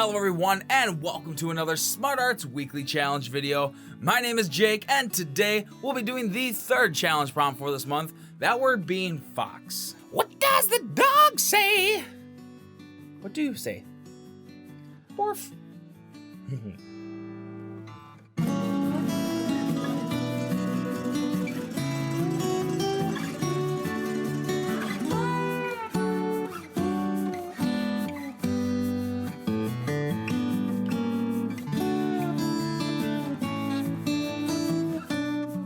Hello everyone and welcome to another Smart Arts Weekly Challenge video. My name is Jake and today we'll be doing the third challenge prompt for this month, that word being fox. What does the dog say? What do you say? Morph.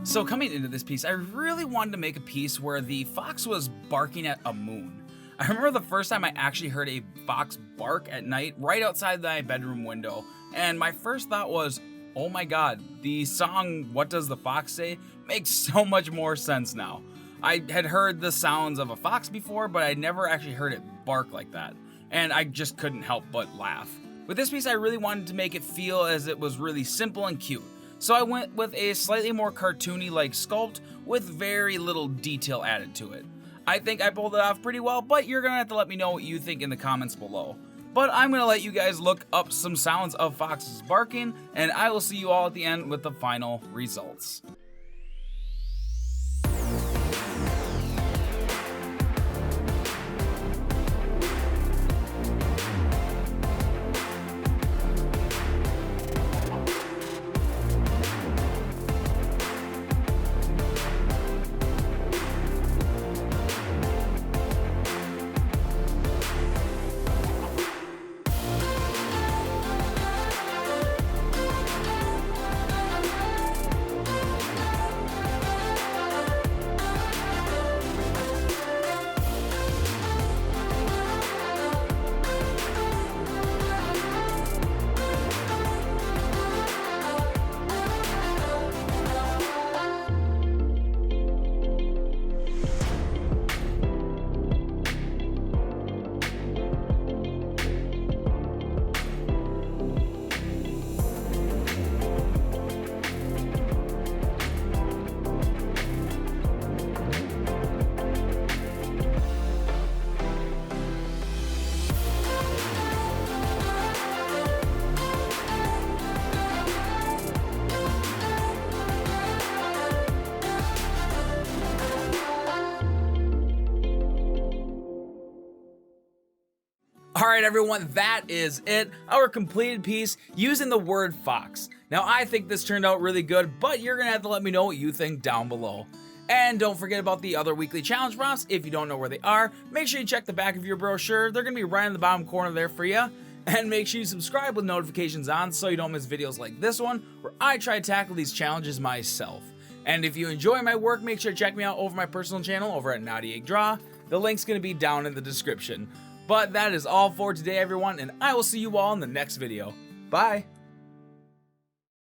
So coming into this piece, I really wanted to make a piece where the fox was barking at a moon. I remember the first time I actually heard a fox bark at night right outside my bedroom window, and my first thought was, oh my god, the song What Does the Fox Say makes so much more sense now. I had heard the sounds of a fox before, but I never actually heard it bark like that, and I just couldn't help but laugh. With this piece, I really wanted to make it feel as it was really simple and cute. So I went with a slightly more cartoony-like sculpt with very little detail added to it. I think I pulled it off pretty well, but you're gonna have to let me know what you think in the comments below. But I'm gonna let you guys look up some sounds of foxes barking, and I will see you all at the end with the final results. Alright everyone, that is it, our completed piece using the word fox. Now I think this turned out really good, but you're gonna have to let me know what you think down below. And don't forget about the other weekly challenge prompts. If you don't know where they are, make sure you check the back of your brochure. They're gonna be right in the bottom corner there for you. And make sure you subscribe with notifications on so you don't miss videos like this one, where I try to tackle these challenges myself. And if you enjoy my work, make sure to check me out over my personal channel over at Naughty Egg Draw. The link's gonna be down in the description. But that is all for today, everyone, and I will see you all in the next video. Bye!